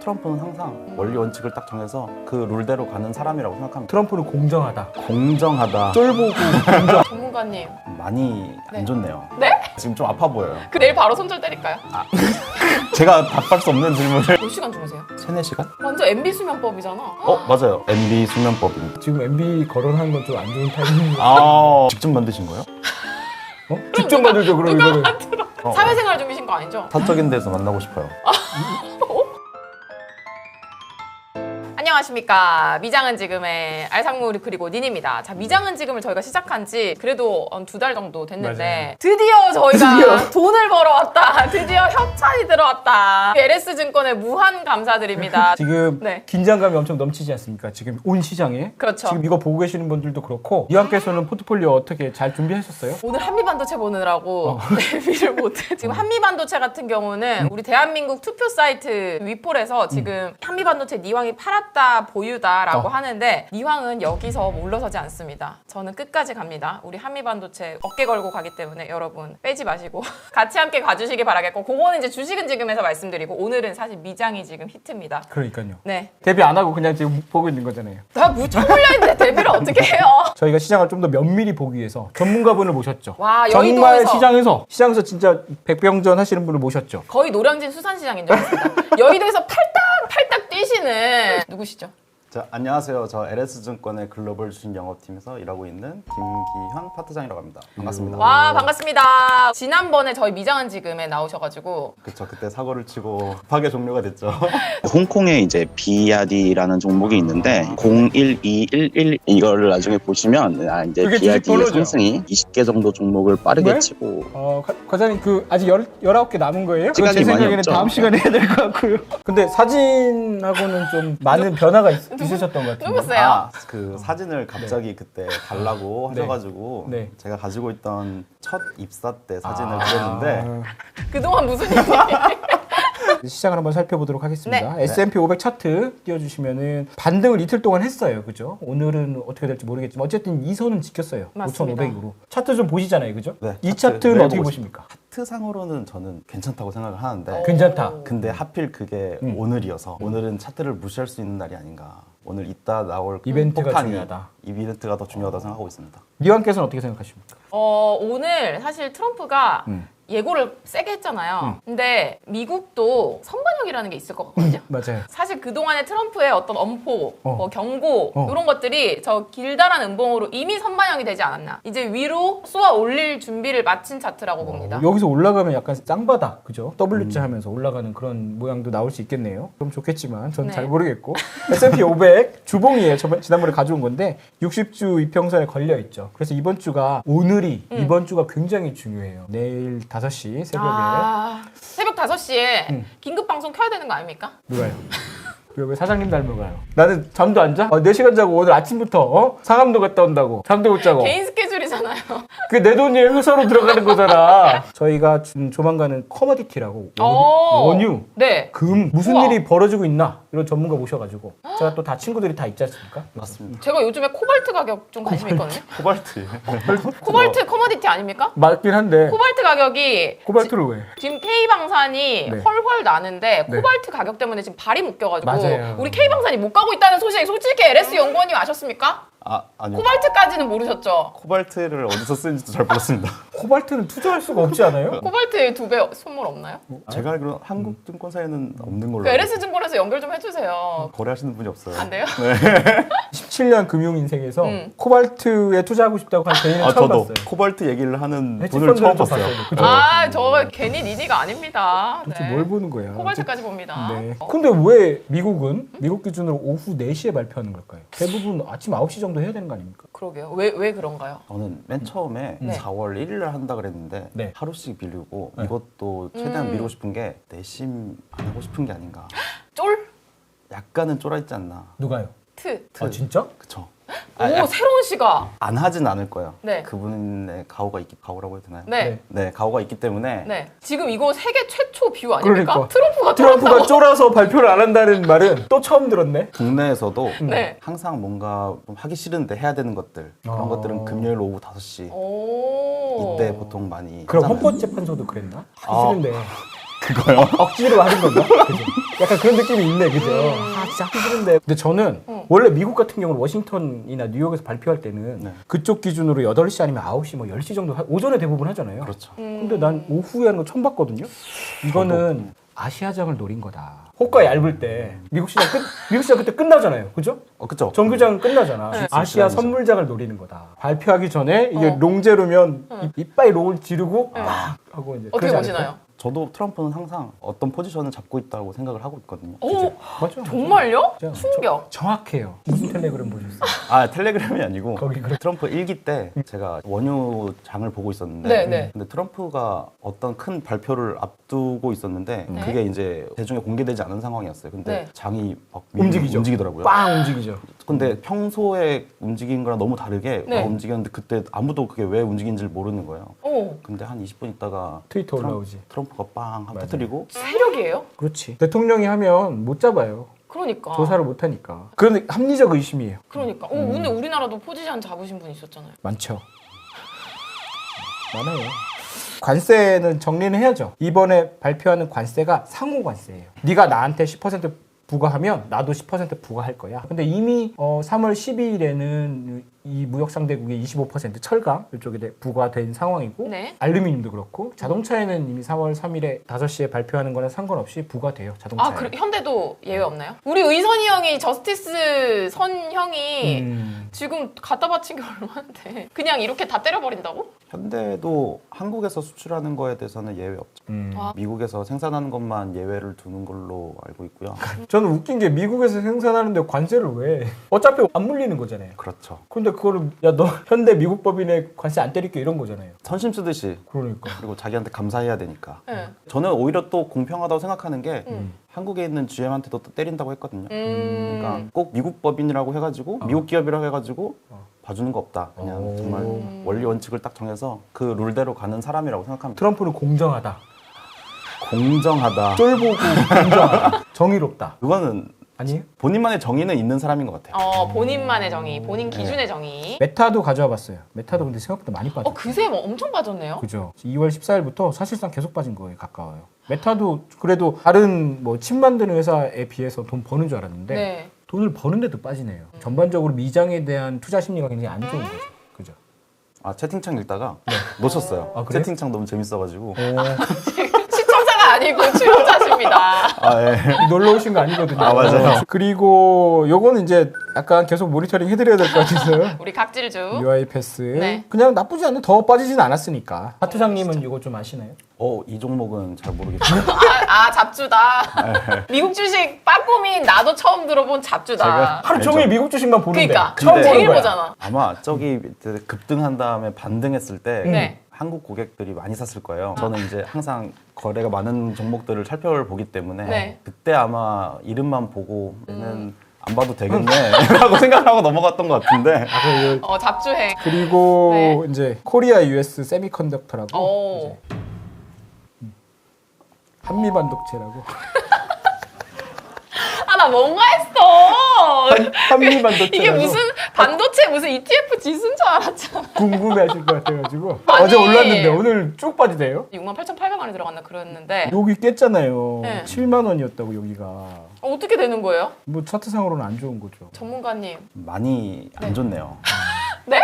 트럼프는 항상 원리 원칙을 딱 정해서 그 룰대로 가는 사람이라고 생각합니다. 트럼프는 공정하다. 공정하다. 쫄보고 공정. 전문가님. 많이 네. 안 좋네요. 네? 지금 좀 아파 보여요. 그 내일 바로 손절 때릴까요? 제가 답할 수 없는 질문을. 몇 시간 주무세요? 3, 4시간? 완전 MB 수면법이잖아. 맞아요. MB 수면법입니다. 지금 MB 거론하는 건 좀 안 좋은 타이밍이에요. 직접 만드신 거예요? 직접 만들죠, 그럼 이거를. 사회생활 중이신 거 아니죠? 사적인 데서 만나고 싶어요. 안녕하십니까. 미장은 지금의 알상무 그리고 닌입니다. 자, 미장은 지금을 저희가 시작한 지 그래도 한 2달 정도 됐는데 맞아요. 드디어 저희가 돈을 벌어왔다. 드디어 협찬이 들어왔다. LS증권에 무한 감사드립니다. 지금 네. 긴장감이 엄청 넘치지 않습니까? 지금 온 시장에. 그렇죠. 지금 이거 보고 계시는 분들도 그렇고 이왕께서는 포트폴리오 어떻게 잘 준비하셨어요? 오늘 한미반도체 보느라고 데뷔를 못해. 지금 한미반도체 같은 경우는 우리 대한민국 투표 사이트 위폴에서 지금 한미반도체 니왕이 팔았다 보유다라고 하는데 니왕은 여기서 물러서지 않습니다. 저는 끝까지 갑니다. 우리 한미반도체 어깨 걸고 가기 때문에 여러분 빼지 마시고 같이 함께 가주시기 바라겠고 그거는 이제 주식은 지금에서 말씀드리고 오늘은 사실 미장이 지금 히트입니다. 그러니까요. 네. 데뷔 안 하고 그냥 지금 보고 있는 거잖아요. 나 무척 몰려있는데 데뷔를 어떻게 해요? 저희가 시장을 좀 더 면밀히 보기 위해서 전문가분을 모셨죠. 와, 정말 여의도에서 시장에서 진짜 백병전 하시는 분을 모셨죠. 거의 노량진 수산시장인 줄 알았습니다. 여의도에서 팔딱 뛰시는 누구시죠? 자, 안녕하세요. 저 LS증권의 글로벌 주식 영업팀에서 일하고 있는 김기현 파트장이라고 합니다. 반갑습니다. 와, 반갑습니다. 지난번에 저희 미장은 지금에 나오셔가지고 그쵸, 그때 사고를 치고 급하게 종료가 됐죠. 홍콩에 이제 BRD라는 종목이 있는데 01211 이거를 나중에 보시면 이제 그게 주식 BRD의 번호죠? 상승이 20개 정도 종목을 빠르게 네? 치고 과장님 아직 19개 남은 거예요? 그건 시간이 제 많이 생각에는 없죠. 다음 시간에 해야 될 것 같고요. 근데 사진하고는 좀 많은 변화가 있으셨던 것 같은데. 누구세요? 그 사진을 갑자기 그때 달라고 네. 하셔가지고 네. 제가 가지고 있던 첫 입사 때 사진을 아. 드렸는데 그동안 무슨 일이 시장을 한번 살펴보도록 하겠습니다. 네. S&P 500 차트 띄워주시면은 반등을 이틀 동안 했어요. 그죠? 오늘은 어떻게 될지 모르겠지만 어쨌든 이 선은 지켰어요. 맞습니다. 5,500으로. 차트 좀 보시잖아요. 그죠? 네, 이 차트 차트는 매일 어떻게 보고 보십니까? 차트상으로는 저는 괜찮다고 생각을 하는데 괜찮다. 근데 하필 그게 오늘이어서 오늘은 차트를 무시할 수 있는 날이 아닌가. 오늘 이따 나올 그 이벤트가 폭탄이 중요하다. 이벤트가 더 중요하다고 생각하고 있습니다. 니왕께서는 어떻게 생각하십니까? 오늘 사실 트럼프가 예고를 세게 했잖아요. 근데 미국도 선반영이라는 게 있을 것 같거든요. 맞아요. 사실 그동안의 트럼프의 어떤 엄포, 뭐 경고 어. 이런 것들이 저 길다란 음봉으로 이미 선반영이 되지 않았나. 이제 위로 쏘아 올릴 준비를 마친 차트라고 봅니다. 여기서 올라가면 약간 쌍바닥, 그죠? WC 하면서 올라가는 그런 모양도 나올 수 있겠네요. 그럼 좋겠지만 저는 네. 잘 모르겠고 S&P 500 주봉이에요. 지난번에 가져온 건데 60주 이평선에 걸려 있죠. 그래서 이번 주가 이번 주가 굉장히 중요해요. 내일 5시 새벽에 새벽 5시에 긴급 방송 켜야 되는 거 아닙니까? 누가요? 왜 사장님 닮아가요? 나는 잠도 안 자? 4시간 자고 오늘 아침부터 상암도 갔다 온다고 잠도 못 자고 개인 스케줄이잖아요. 그게 내 돈이 회사로 들어가는 거잖아. 저희가 조만간은 커머디티라고 원유, 네. 금 무슨 우와. 일이 벌어지고 있나 이런 전문가 모셔가지고 제가 또 다 친구들이 다 있지 않습니까? 맞습니다. 제가 요즘에 코발트 가격 좀 관심 있거든요. 코발트. 코발트 커머디티 아닙니까? 맞긴 한데 코발트 가격이 코발트를 왜? 지금 K방산이 네. 헐헐 나는데 네. 코발트 가격 때문에 지금 발이 묶여가지고 맞아요. 우리 K방산이 못 가고 있다는 소식 솔직히 LS 연구원님 아셨습니까? 아니요. 코발트까지는 모르셨죠? 코발트를 어디서 쓰는지도 잘 몰랐습니다. 코발트는 투자할 수가 없지 않아요? 코발트 2배 선물 없나요? 제가 알기로 한국 증권사에는 없는 걸로 그 알고 LS 증권에서 연결 좀 해주세요. 거래하시는 분이 없어요. 안 돼요? 17년 금융 인생에서 코발트에 투자하고 싶다고 한 개인은 처음 저도 봤어요. 코발트 얘기를 하는 헤지 분을 처음 펀드를 좀 봤어요. 봤어요. 그죠? 저 괜히 니니가 아닙니다. 도대체 네. 뭘 보는 거야? 코발트까지 봅니다. 네. 근데 왜 미국은 미국 기준으로 오후 4시에 발표하는 걸까요? 대부분 아침 9시 정도 해야 되는 거 아닙니까? 그러게요. 왜 그런가요? 저는 맨 처음에 네. 4월 1일날 한다 그랬는데 네. 하루씩 미루고 네. 이것도 최대한 미루고 싶은 게 내심 안 하고 싶은 게 아닌가. 쫄? 약간은 쫄아있지 않나. 누가요? 트. 아 진짜? 그쵸. 오, 새로운 시각. 안 하진 않을 거예요. 네. 그분의 가오라고 해야 되나요? 네. 네, 가오가 있기 때문에 네. 지금 이거 세계 최초 뷰 아닙니까? 그러니까. 트럼프가 트럼프가 쫄아서 발표를 안 한다는 말은 또 처음 들었네. 국내에서도 네. 항상 뭔가 좀 하기 싫은데 해야 되는 것들 그런 것들은 금요일 오후 5시 오. 이때 보통 많이 그럼 하잖아요. 헌법재판소도 그랬나? 하기 아. 싫은데 그거요? 억지로 하는 건가? 그죠? 약간 그런 느낌이 있네, 그죠? 아, 진짜 하기 싫은데. 근데 저는 원래 미국 같은 경우는 워싱턴이나 뉴욕에서 발표할 때는 네. 그쪽 기준으로 8시 아니면 9시, 뭐 10시 정도 오전에 대부분 하잖아요. 그렇죠. 근데 난 오후에 하는 거 처음 봤거든요. 이거는 아시아장을 노린 거다. 호가 얇을 때 미국 시장 그때 끝나잖아요. 그죠? 그쵸. 정규장은 끝나잖아. 네. 아시아 시간이죠. 선물장을 노리는 거다. 발표하기 전에 이게 롱제로면 이빨 롱을 지르고 막 하고 이제 어떻게 그러지 않을까요? 보시나요? 저도 트럼프는 항상 어떤 포지션을 잡고 있다고 생각을 하고 있거든요. 오, 맞죠? 정말요? 진짜. 충격. 정확해요. 무슨 텔레그램 보셨어요? 아, 텔레그램이 아니고 거기 그래. 트럼프 1기 때 제가 원유장을 보고 있었는데 네, 네. 근데 트럼프가 어떤 큰 발표를 앞두고 있었는데 네. 그게 이제 대중에 공개되지 않은 상황이었어요. 근데 네. 장이 막 움직이더라고요. 움직이더라고요. 빵 움직이죠. 근데 평소에 움직인 거랑 너무 다르게 네. 막 움직였는데 그때 아무도 그게 왜 움직인지를 모르는 거예요. 오, 근데 한 20분 있다가 트위터 올라오지. 트럼프가 빵 하고 맞아요. 터뜨리고 세력이에요? 그렇지. 대통령이 하면 못 잡아요. 그러니까. 조사를 못 하니까. 그런데 합리적 의심이에요. 그러니까. 근데 우리나라도 포지션 잡으신 분 있었잖아요. 많죠. 많아요. 관세는 정리는 해야죠. 이번에 발표하는 관세가 상호 관세예요. 네가 나한테 10% 부과하면 나도 10% 부과할 거야. 근데 이미 3월 12일에는 이 무역 상대국의 25% 철강 이쪽에 부과된 상황이고 네. 알루미늄도 그렇고 자동차에는 이미 3월 3일에 5시에 발표하는 거랑 상관없이 부과돼요. 자동차에. 아, 그래, 현대도 예외 없나요? 우리 의선이 형이 저스티스 선 형이 지금 갖다 바친 게 얼마인데 그냥 이렇게 다 때려버린다고? 현대도 한국에서 수출하는 거에 대해서는 예외 없죠. 아. 미국에서 생산하는 것만 예외를 두는 걸로 알고 있고요. 저는 웃긴 게 미국에서 생산하는데 관세를 왜? 어차피 안 물리는 거잖아요. 그렇죠. 근데 그거를 야 너 현대 미국 법인에 관세 안 때릴게 이런 거잖아요. 선심 쓰듯이 그러니까. 그리고 자기한테 감사해야 되니까. 네. 저는 오히려 또 공평하다고 생각하는 게 한국에 있는 GM한테도 또 때린다고 했거든요. 그러니까 꼭 미국 법인이라고 해가지고 미국 기업이라고 해가지고 봐주는 거 없다. 그냥 오. 정말 원리 원칙을 딱 정해서 그 룰대로 가는 사람이라고 생각합니다. 트럼프는 공정하다. 공정하다. 쫄보고 공정하다. 정의롭다. 그거는 아니에요? 본인만의 정의는 있는 사람인 것 같아요. 본인만의 정의, 본인 기준의 정의. 메타도 가져와 봤어요. 메타도 근데 생각보다 많이 빠졌어요. 그새 뭐 엄청 빠졌네요. 그죠. 2월 14일부터 사실상 계속 빠진 거에 가까워요. 메타도 그래도 다른 뭐 칩 만드는 회사에 비해서 돈 버는 줄 알았는데 네. 돈을 버는데도 빠지네요. 전반적으로 미장에 대한 투자 심리가 굉장히 안 좋은 거죠. 그죠. 아, 채팅창 읽다가 놓쳤어요. 아, 그래요? 채팅창 너무 재밌어가지고. 시청자가 아니고 출연자십니다. 아, 예. 놀러 오신 거 아니거든요. 아, 맞아요. 그리고 요거는 이제 약간 계속 모니터링 해드려야 될 것 같아서 우리 각질주. UI 패스 네. 그냥 나쁘지 않네. 더 빠지진 않았으니까. 파트장님은 이거 좀 아시나요? 이 종목은 잘 모르겠어요. 잡주다. 미국 주식 빠꾸민 나도 처음 들어본 잡주다. 제가- 하루 종일 알죠. 미국 주식만 보는데 그러니까 처음 근데- 보는 제일 거야. 보잖아. 아마 저기 급등한 다음에 반등했을 때 네. 한국 고객들이 많이 샀을 거예요. 저는 이제 항상 거래가 많은 종목들을 살펴보기 때문에 네. 그때 아마 이름만 보고 얘는 안 봐도 되겠네 라고 생각하고 넘어갔던 것 같은데 잡주행. 그리고 네. 이제 코리아 US 세미컨덕터라고 오. 이제 한미 반도체라고 나 뭔가 했어. 한미 반도체라고 이게 무슨 반도체 무슨 ETF 지수인 줄 알았잖아. 궁금해하실 것 같아가지고 아니. 어제 올랐는데 오늘 쭉 빠지대요. 68,800원이 들어갔나 그랬는데 여기 깼잖아요. 네. 7만 원이었다고 여기가. 어떻게 되는 거예요? 뭐 차트상으로는 안 좋은 거죠. 전문가님. 많이 안 좋네요. 네?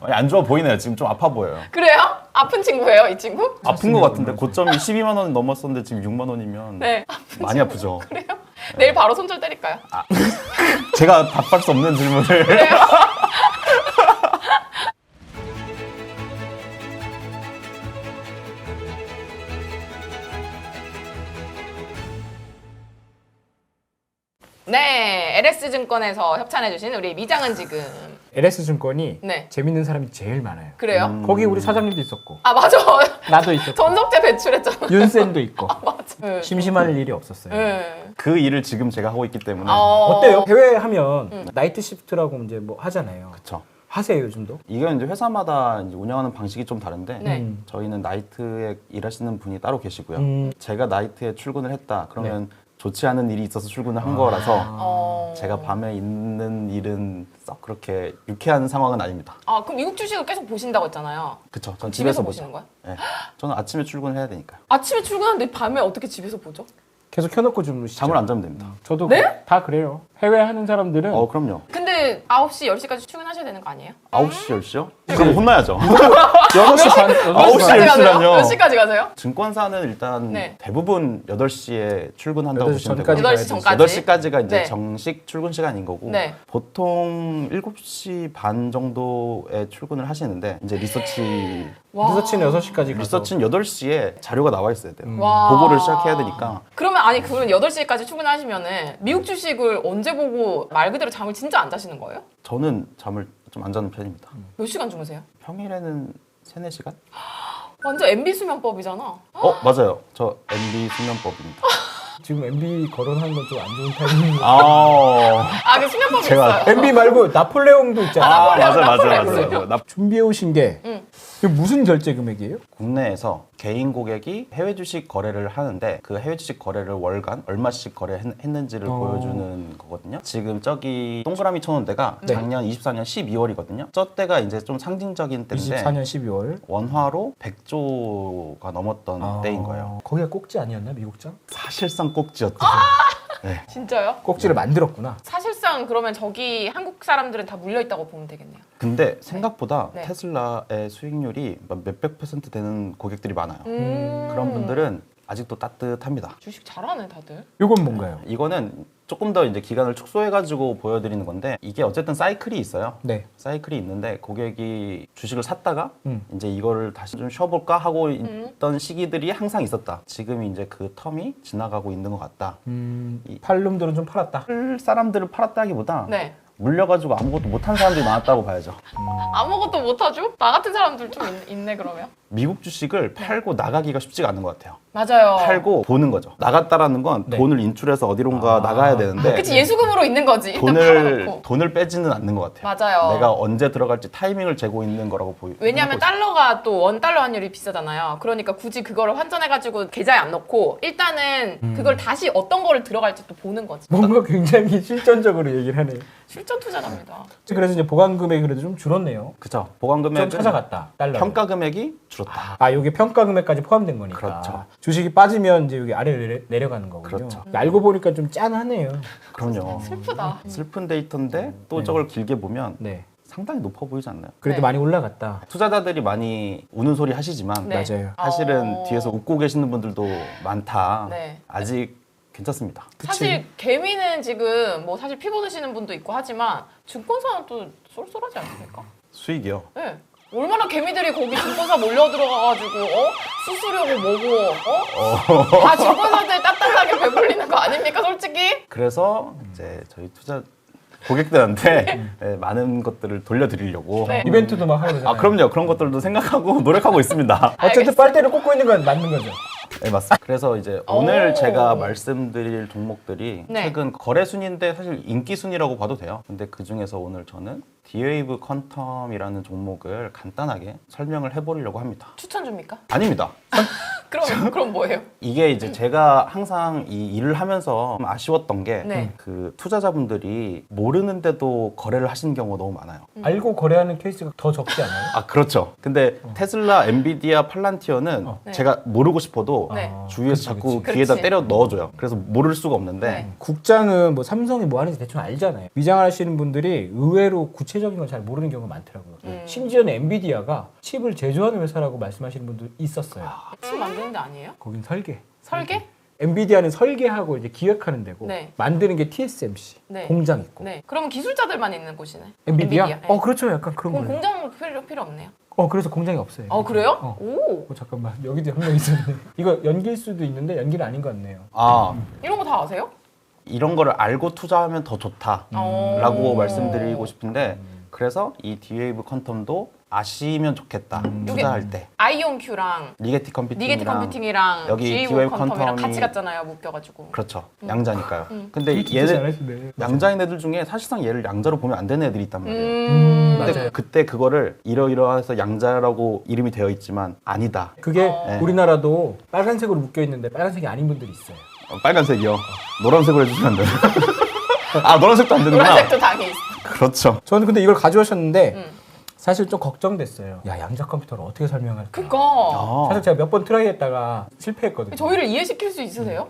아니, 안 좋아 보이네요. 지금 좀 아파 보여요. 그래요? 아픈 친구예요, 이 친구? 아픈 것 같은데 고점이 12만 원 넘었었는데 지금 6만 원이면 네. 많이 아프죠. 그래요? 내일 바로 손절 때릴까요? 제가 답할 수 없는 질문을 네, LS증권에서 협찬해주신 우리 미장은 지금. LS증권이 네. 재밌는 사람이 제일 많아요. 그래요? 거기 우리 사장님도 있었고 아, 맞아. 나도 있었고 전석재 배출했잖아. 윤센도 있고 맞아. 네. 심심할 일이 없었어요. 네. 그 일을 지금 제가 하고 있기 때문에 어때요? 해외 하면 나이트 시프트라고 이제 뭐 하잖아요. 그렇죠. 하세요 요즘도? 이게 이제 회사마다 이제 운영하는 방식이 좀 다른데 네. 저희는 나이트에 일하시는 분이 따로 계시고요. 음. 제가 나이트에 출근을 했다 그러면 좋지 않은 일이 있어서 출근을 한 거라서 제가 어. 밤에 있는 일은 썩 그렇게 유쾌한 상황은 아닙니다. 아, 그럼 미국 주식을 계속 보신다고 했잖아요. 그쵸. 전 집에서 집에서 보시는 보죠. 거야? 네. 저는 아침에 출근을 해야 되니까요. 아침에 출근하는데 밤에 어떻게 집에서 보죠? 계속 켜놓고 주무시죠. 잠을 안 자면 됩니다. 저도 네? 다 그래요. 해외 하는 사람들은 그럼요. 근데 9시, 10시까지 출근하셔야 되는 거 아니에요? 9시, 10시요? 그럼 혼나야죠. 6시 반, 9시, 10시까지 10시 가세요? 라뇨. 몇 시까지 가세요? 증권사는 일단 네. 대부분 8시에 출근한다고 8시 보시면 전까지 되고요. 8시 전까지? 8시까지가 이제 네. 정식 출근 시간인 거고 네. 보통 7시 반 정도에 출근을 하시는데 이제 리서치 와. 리서치는 6시까지 가서 리서치는 8시에 자료가 나와 있어야 돼요. 와. 보고를 시작해야 되니까 그러면 아니 그러면 8시까지 출근하시면은 미국 주식을 언제 보고 말 그대로 잠을 진짜 안 자시는 거예요? 저는 잠을 좀 안 자는 편입니다. 몇 시간 주무세요? 평일에는 3, 4시간? 완전 MB 수면법이잖아. 맞아요. 저 MB 수면법입니다. 지금 MB 거론하는 건 좀 안 좋은 타이밍이에요. 아, 그 수면법이 제가 있어요. MB 말고 나폴레옹도 있잖아요. 맞아요. 준비해 오신 게 응. 이게 무슨 결제 금액이에요? 국내에서 개인 고객이 해외 주식 거래를 하는데 그 해외 주식 거래를 월간 얼마씩 거래했는지를 보여주는 거거든요. 지금 저기 동그라미 쳐놓은 데가 네. 작년 24년 12월이거든요. 저 때가 이제 좀 상징적인 때인데 24년 12월. 원화로 100조가 넘었던 때인 거예요. 거기가 꼭지 아니었나 미국장? 사실상 꼭지였죠. 진짜요? 꼭지를 만들었구나. 사실상 그러면 저기 한국 사람들은 다 물려 있다고 보면 되겠네요. 근데 생각보다 네. 테슬라의 수익률이 몇백 % 되는 고객들이 많아요. 그런 분들은 아직도 따뜻합니다. 주식 잘하네 다들. 이건 뭔가요? 이거는 조금 더 이제 기간을 축소해가지고 보여드리는 건데 이게 어쨌든 사이클이 있어요. 네. 사이클이 있는데 고객이 주식을 샀다가 음. 이제 이거를 다시 좀 쉬어볼까 하고 있던 시기들이 항상 있었다. 지금이 이제 그 텀이 지나가고 있는 것 같다. 팔룸들은 좀 팔았다. 팔 사람들을 팔았다기보다 네. 물려가지고 아무것도 못한 사람들이 많았다고 봐야죠. 아무것도 못하죠? 나 같은 사람들 좀 있네 그러면. 미국 주식을 팔고 나가기가 쉽지가 않은 것 같아요. 맞아요. 팔고 보는 거죠. 나갔다라는 건 네. 돈을 인출해서 어디론가 나가야 되는데 그치 예수금으로 있는 거지. 일단 팔아놓고. 돈을 빼지는 않는 것 같아요. 맞아요. 내가 언제 들어갈지 타이밍을 재고 있는 거라고 왜냐하면 생각하고 달러가 또 원 달러 환율이 비싸잖아요. 그러니까 굳이 그거를 환전해가지고 계좌에 안 넣고 일단은 그걸 다시 어떤 거를 들어갈지 또 보는 거지. 뭔가 굉장히 실전적으로 얘기를 하네요. 실전 투자랍니다. 그래서 이제 보관 금액이 그래도 좀 줄었네요. 그쵸. 보관 좀 금액은 찾아갔다. 달러. 평가 금액이 줄었다. 아, 여기 평가 금액까지 포함된 거니까. 그렇죠. 주식이 빠지면 이제 여기 아래로 내려가는 거군요. 그렇죠. 알고 보니까 좀 짠하네요. 그럼요. 슬프다. 슬픈 데이터인데 또 저걸 길게 보면 네. 상당히 높아 보이지 않나요? 그래도 네. 많이 올라갔다. 투자자들이 많이 우는 소리 하시지만 네. 맞아요. 사실은 뒤에서 웃고 계시는 분들도 많다. 네. 아직 괜찮습니다. 사실 개미는 지금 뭐 사실 피 보드시는 분도 있고 하지만 증권사는 또 쏠쏠하지 않습니까? 수익이요. 네. 얼마나 개미들이 거기 증권사 몰려 들어가가지고 수수료고 뭐고 다 증권사들 따뜻하게 배불리는 거 아닙니까 솔직히? 그래서 이제 저희 투자 고객들한테 네, 많은 것들을 돌려드리려고. 네. 이벤트도 막 하고 그러잖아요. 아 그럼요. 그런 것들도 생각하고 노력하고 있습니다. 어쨌든 알겠습니다. 빨대를 꽂고 있는 건 맞는 거죠. 네 맞습니다. 그래서 이제 오늘 오. 제가 말씀드릴 종목들이 네. 최근 거래 순위인데 사실 인기 순위라고 봐도 돼요. 근데 그 중에서 오늘 저는 디웨이브 퀀텀이라는 종목을 간단하게 설명을 해보려고 합니다. 추천 줍니까? 아닙니다. 그럼 뭐예요? 이게 이제 제가 항상 이 일을 하면서 좀 아쉬웠던 게 네. 그 투자자분들이 모르는데도 거래를 하시는 경우가 너무 많아요. 알고 거래하는 케이스가 더 적지 않아요? 아 그렇죠. 근데 테슬라, 엔비디아, 팔란티어는 네. 제가 모르고 싶어도 네. 주위에서 자꾸 그치. 귀에다 그렇지. 때려 넣어줘요. 그래서 모를 수가 없는데 네. 국장은 뭐 삼성이 뭐 하는지 대충 알잖아요. 위장하시는 분들이 의외로 구체적인 걸 잘 모르는 경우가 많더라고요. 심지어는 엔비디아가 칩을 제조하는 회사라고 말씀하시는 분도 있었어요. 칩 만드는 데 아니에요? 거긴 설계. 설계? 엔비디아는 설계하고 이제 기획하는 데고 네. 만드는 게 TSMC 네. 공장 있고. 네. 그러면 기술자들만 있는 곳이네. 엔비디아? 네. 그렇죠. 약간 그런 그럼 거예요. 공장 필요 없네요. 그래서 공장이 없어요. 그래요? 오. 잠깐만 여기도 한 명 있었네. 이거 연기일 수도 있는데 연기는 아닌 것 같네요. 아 이런 거 다 아세요? 이런 거를 알고 투자하면 더 좋다라고 말씀드리고 싶은데 그래서 이 디웨이브 퀀텀도 아시면 좋겠다. 투자할 때 아이온큐랑 리게티 니게티 컴퓨팅이랑 컴퓨팅이랑 여기 디웨이브 디웨이브 퀀텀이랑 텀텀이 같이 갔잖아요. 묶여가지고. 그렇죠. 양자니까요. 근데 진짜 얘네 잘하시네. 양자인 애들 중에 사실상 얘를 양자로 보면 안 되는 애들이 있단 말이에요. 근데 맞아요. 그때 그거를 이러이러해서 양자라고 이름이 되어 있지만 아니다. 그게 네. 우리나라도 빨간색으로 묶여 있는데 빨간색이 아닌 분들이 있어요. 빨간색이요. 노란색으로 해주시면 안 돼요. 아, 노란색도 안 되는구나. 노란색도 당이 있어. 그렇죠. 저는 근데 이걸 가져오셨는데 사실 좀 걱정됐어요. 야, 양자 컴퓨터를 어떻게 설명할까? 그니까 사실 제가 몇 번 트라이했다가 실패했거든요. 저희를 이해시킬 수 있으세요?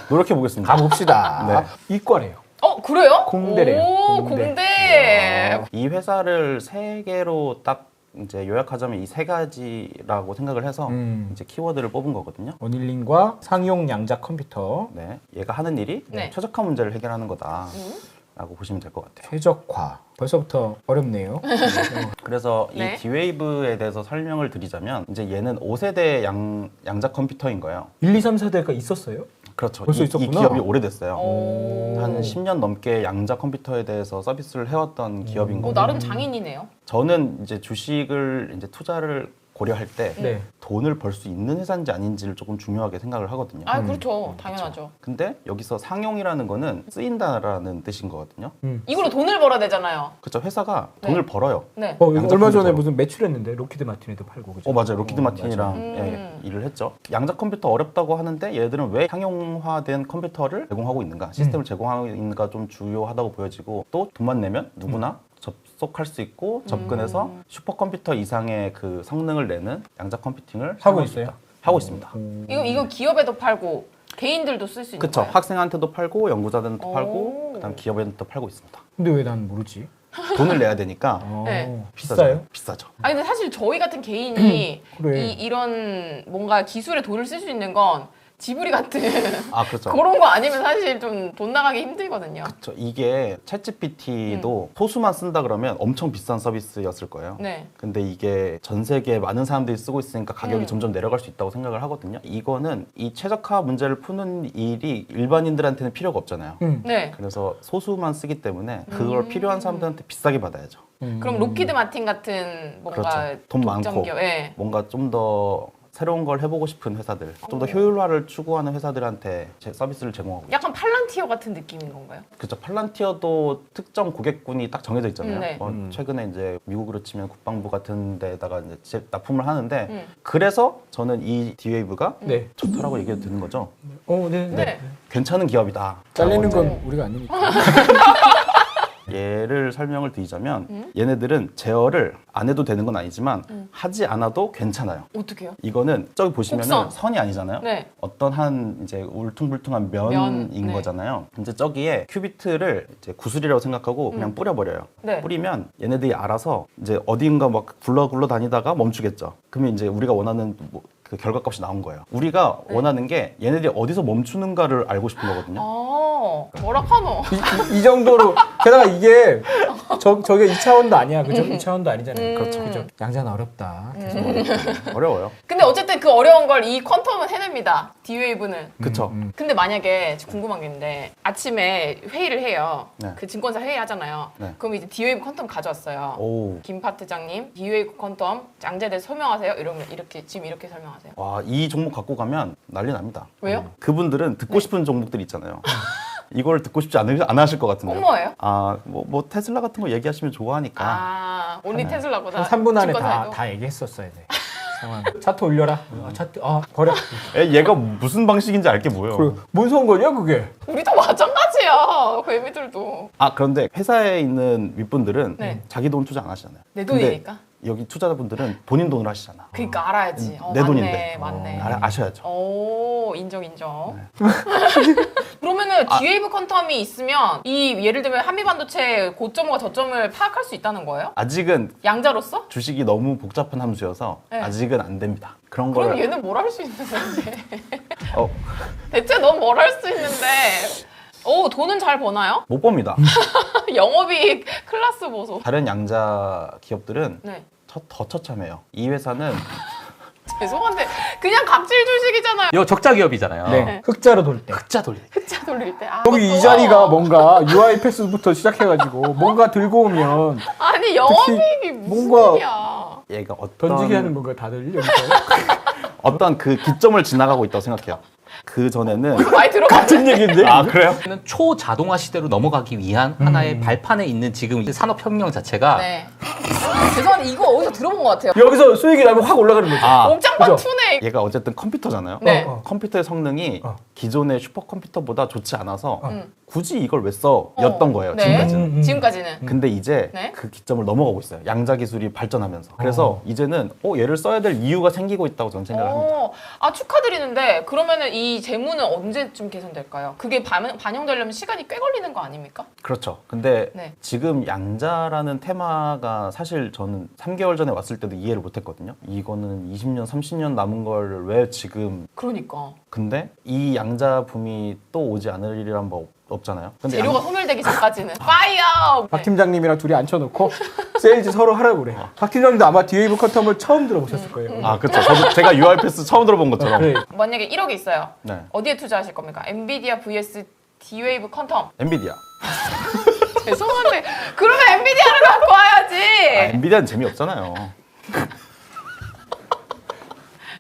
노력해 보겠습니다. 가봅시다. 네. 이과래요. 그래요? 공대래요. 오, 공대. 공대. 이 회사를 세 개로 딱 이제 요약하자면 이 세 가지라고 생각을 해서 이제 키워드를 뽑은 거거든요. 원일링과 상용 양자 컴퓨터, 네, 얘가 하는 일이 네. 최적화 문제를 해결하는 거다라고 보시면 될 것 같아요. 최적화. 벌써부터 어렵네요. 그래서 네. 이 D-Wave에 대해서 설명을 드리자면 이제 얘는 5세대 양자 컴퓨터인 거예요. 1, 2, 3, 4대가 있었어요? 그렇죠. 벌써 이 있었구나. 기업이 오래됐어요. 오. 한 10년 넘게 양자 컴퓨터에 대해서 서비스를 해왔던 기업인 거고 나름 장인이네요. 저는 이제 주식을 이제 투자를 고려할 때 네. 돈을 벌 수 있는 회사인지 아닌지를 조금 중요하게 생각을 하거든요. 아, 그렇죠. 당연하죠. 근데 여기서 상용이라는 거는 쓰인다라는 뜻인 거거든요. 이걸로 돈을 벌어야 되잖아요. 그렇죠. 회사가 네. 돈을 벌어요. 네. 양자 얼마 전에 컴퓨터로. 무슨 매출했는데 로키드 마틴에도 팔고 그죠? 맞아요. 로키드 마틴이랑 맞아요. 예, 일을 했죠. 양자 컴퓨터 어렵다고 하는데 얘들은 왜 상용화된 컴퓨터를 제공하고 있는가, 시스템을 제공하고 있는가 좀 주요하다고 보여지고 또 돈만 내면 누구나 접속할 수 있고 접근해서 슈퍼컴퓨터 이상의 그 성능을 내는 양자 컴퓨팅을 하고 사용할 수 있어요? 있다. 하고 있습니다. 이거 기업에도 팔고 개인들도 쓸 수 있는 그렇죠. 거예요? 학생한테도 팔고 연구자들한테도 오. 팔고 그다음 기업에도 팔고 있습니다. 근데 왜 난 모르지? 돈을 내야 되니까 네. 비싸요? 비싸죠. 아니 근데 사실 저희 같은 개인이 그래. 이런 뭔가 기술에 돈을 쓸 수 있는 건 지브리 같은 아 그렇죠. 그런 거 아니면 사실 좀 돈 나가기 힘들거든요. 그렇죠. 이게 챗GPT도 소수만 쓴다 그러면 엄청 비싼 서비스였을 거예요. 네. 근데 이게 전 세계에 많은 사람들이 쓰고 있으니까 가격이 점점 내려갈 수 있다고 생각을 하거든요. 이거는 이 최적화 문제를 푸는 일이 일반인들한테는 필요가 없잖아요. 네. 그래서 소수만 쓰기 때문에 그걸 필요한 사람들한테 비싸게 받아야죠. 그럼 로키드 마틴 같은 뭔가 그렇죠. 돈 독점 많고 기업, 예. 뭔가 좀 더 새로운 걸 해보고 싶은 회사들, 좀 더 효율화를 추구하는 회사들한테 서비스를 제공하고 있죠. 약간 팔란티어 같은 느낌인 건가요? 그렇죠. 팔란티어도 특정 고객군이 딱 정해져 있잖아요. 네. 최근에 이제 미국으로 치면 국방부 같은 데다가 이제 납품을 하는데 그래서 저는 이 D-Wave가 네. 좋다라고 얘기가 드는 거죠. 네. 네. 괜찮은 기업이다. 잘리는 라고 건 우리가 아니니까. 예를 설명을 드리자면 얘네들은 제어를 안 해도 되는 건 아니지만 하지 않아도 괜찮아요. 어떻게요? 이거는 저기 보시면은 곡선. 선이 아니잖아요. 네. 어떤 한 이제 울퉁불퉁한 면인 네. 거잖아요. 이제 저기에 큐비트를 이제 구슬이라고 생각하고 그냥 뿌려버려요. 네. 뿌리면 얘네들이 알아서 이제 어딘가 막 굴러 다니다가 멈추겠죠. 그러면 이제 우리가 원하는 그 결과값이 나온 거예요. 우리가 원하는 게 얘네들이 어디서 멈추는가를 알고 싶은 거거든요. 뭐라 카노? 이 정도로 게다가 이게 저게 2차원도 아니야. 그죠? 2차원도 아니잖아요. 그렇죠. 그죠? 양자는 어렵다. 어려워요. 근데 어쨌든 그 어려운 걸 이 퀀텀은 해냅니다. D-Wave는. 그쵸. 근데 만약에 궁금한 게 있는데 아침에 회의를 해요. 네. 그 증권사 회의 하잖아요. 네. 그럼 이제 D-Wave 퀀텀 가져왔어요. 오. 김 파트장님, D-Wave 퀀텀 양자에 대해서 설명하세요. 이러면 이렇게 지금 이렇게 설명하세요. 와, 이 종목 갖고 가면 난리 납니다. 왜요? 그분들은 듣고 싶은 종목들 있잖아요. 이걸 듣고 싶지 안 하실 것 같은데요. 뭐예요? 아, 뭐 테슬라 같은 거 얘기하시면 좋아하니까. 온리 테슬라보다 한 3분 안에 증권사에도? 다 얘기했었어야 돼. 상황. 차트 올려라. 차트 버려. 얘가 무슨 방식인지 알게 뭐예요. 그리고 뭔 선거냐 그게? 우리도 마찬가지야. 개미들도. 아, 그런데 회사에 있는 윗분들은 네. 자기 돈 투자 안 하시잖아요. 내 근데 돈이니까. 여기 투자자분들은 본인 돈으로 하시잖아. 그러니까 알아야지. 내 맞네, 돈인데. 맞네. 아셔야죠. 오, 인정. 네. 그러면은 아. D-Wave 퀀텀이 있으면 이 예를 들면 한미반도체 고점과 저점을 파악할 수 있다는 거예요? 아직은 양자로서? 주식이 너무 복잡한 함수여서 네. 아직은 안 됩니다. 그런 그럼 거를 얘는 뭘 할 수 있는 건데? 어, 대체 넌 뭘 할 수 있는데? 오, 돈은 잘 버나요? 못 봅니다. 영업이익 클라스 보소. 다른 양자 기업들은 네. 더 처참해요. 이 회사는 죄송한데 그냥 각질 주식이잖아요. 이거 적자 기업이잖아요. 네. 흑자로 돌 때. 흑자 돌리. 흑자 돌릴 때. 여기 이 자리가 뭔가 UI 패스부터 시작해가지고 뭔가 들고 오면 아니 영업이익이 무슨 뭔가- 일이야. 얘가 어떤 던지게 하는 뭔가 다들 여기서 어떤 그 기점을 지나가고 있다고 생각해요. 그 전에는 많이 들어봤는데. 같은 얘기인데. 아 그래요? 초자동화 시대로 넘어가기 위한 하나의 발판에 있는 지금 산업혁명 자체가 네. 죄송한데 이거 어디서 들어본 것 같아요. 여기서 수익이 나면 확 올라가는 거죠. 아, 옥장판 그죠? 투네. 얘가 어쨌든 컴퓨터잖아요. 네. 컴퓨터의 성능이 기존의 슈퍼컴퓨터보다 좋지 않아서 음. 굳이 이걸 왜 써? 였던 거예요. 네. 지금까지는. 지금까지는. 근데 이제 네. 그 기점을 넘어가고 있어요. 양자 기술이 발전하면서. 그래서 이제는 얘를 써야 될 이유가 생기고 있다고 저는 생각을 합니다. 아 축하드리는데 그러면은 이 재무는 언제쯤 개선될까요? 그게 반영되려면 시간이 꽤 걸리는 거 아닙니까? 그렇죠. 근데 네. 지금 양자라는 테마가 사실 저는 3개월 전에 왔을 때도 이해를 못했거든요. 이거는 20년, 30년 남은 걸 왜 지금. 그러니까 근데 이 양자 붐이 또 오지 않으리란 법 없잖아요. 근데 재료가 소멸되기 전까지는 파이어. 박 팀장님이랑 둘이 앉혀놓고 세일즈 서로 하라고 그래. 박 팀장님도 아마 디웨이브 퀀텀을 처음 들어보셨을 거예요. 아, 그렇죠. 제가 UiPath 처음 들어본 것처럼. 그래. 만약에 1억이 있어요. 네. 어디에 투자하실 겁니까? 엔비디아 vs D-Wave 퀀텀. 엔비디아. 죄송한데 그러면 엔비디아를 갖고 와야지. 엔비디아는 재미없잖아요.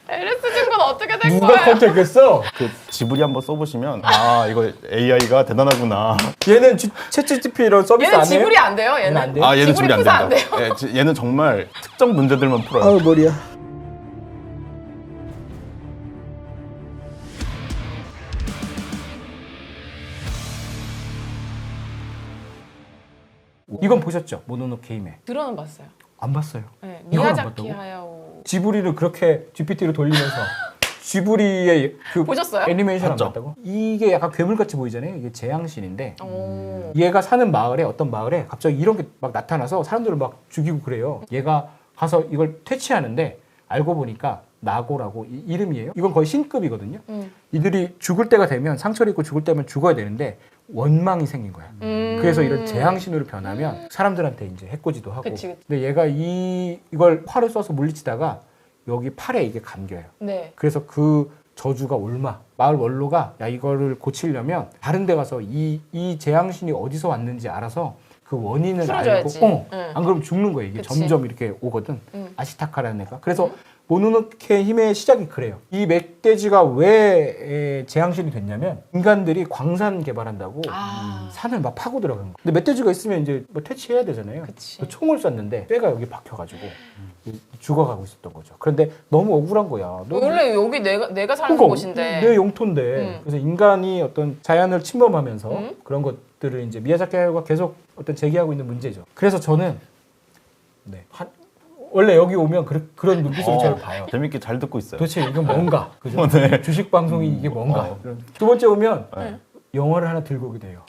LS증권 어떻게 된 누가 거예요? 컨택했어? 그 지브리 한번 써보시면 이거 AI가 대단하구나. 얘는 챗GPT 이런 서비스 얘는 안 해요? 지불이 안 돼요. 얘는 안 돼요? 얘는 지브리 지브리 안 푸사 안 된다. 돼요. 얘는 정말 특정 문제들만 풀어요. 아우 머리야. 이건 보셨죠? 모노노 게임에. 들어는 봤어요. 안 봤어요. 네, 이걸 안 미야자키 봤다고? 하야오. 지브리를 그렇게 GPT로 돌리면서 지브리의 그 보셨어요? 애니메이션 안 봤죠. 봤다고? 이게 약간 괴물같이 보이잖아요. 이게 재앙신인데 오. 얘가 사는 마을에 어떤 마을에 갑자기 이런 게 막 나타나서 사람들을 막 죽이고 그래요. 얘가 가서 이걸 퇴치하는데 알고 보니까 나고라고 이름이에요. 이건 거의 신급이거든요. 이들이 죽을 때가 되면 상처를 입고 죽을 때면 죽어야 되는데 원망이 생긴 거야. 그래서 이런 재앙신으로 변하면 사람들한테 이제 해코지도 하고. 그치, 그치. 근데 얘가 이걸 활을 쏴서 물리치다가 여기 팔에 이게 감겨요. 네. 그래서 그 저주가 옮아. 마을 원로가 야 이거를 고치려면 다른 데 가서 이 재앙신이 어디서 왔는지 알아서 그 원인을 풀어줘야지. 알고 응. 안 그러면 죽는 거예요. 이게 그치. 점점 이렇게 오거든. 응. 아시타카라는 애가. 그래서 모노노케 힘의 시작이 그래요. 이 멧돼지가 왜 재앙신이 됐냐면 인간들이 광산 개발한다고 아. 산을 막 파고 들어간 거예요. 근데 멧돼지가 있으면 이제 뭐 퇴치해야 되잖아요. 그치. 그 총을 쐈는데 뼈가 여기 박혀가지고 죽어가고 있었던 거죠. 그런데 너무 억울한 거야. 너 원래 여기 내가 사는 그러니까 곳인데. 내 용토인데. 그래서 인간이 어떤 자연을 침범하면서 그런 것들을 이제 미야자키 하야오가 계속 어떤 제기하고 있는 문제죠. 그래서 저는 원래 여기 오면 그런 눈빛으로 저를 봐요. 재밌게 잘 듣고 있어요. 도대체 이건 뭔가? 그죠? 네. 주식 방송이 이게 뭔가? 두 번째 오면 네. 영화를 하나 들고 오게 돼요.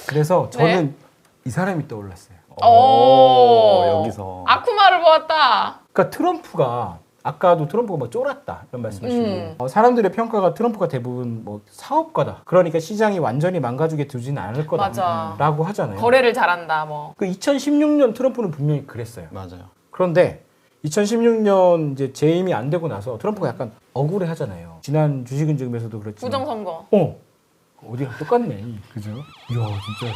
그래서 저는 이 사람이 떠올랐어요. 여기서. 아쿠마를 보았다. 그러니까 트럼프가 아까도 트럼프가 뭐 쫄았다 이런 말씀하시고 사람들의 평가가 트럼프가 대부분 뭐 사업가다. 그러니까 시장이 완전히 망가지게 두지는 않을 맞아. 거다라고 하잖아요. 거래를 잘한다 뭐. 그 2016년 트럼프는 분명히 그랬어요. 맞아요. 그런데 2016년 이제 재임이 안 되고 나서 트럼프가 약간 억울해 하잖아요. 지난 주식은증에서도 그렇지만 부정선거. 어디랑 똑같네. 그죠? 이야 진짜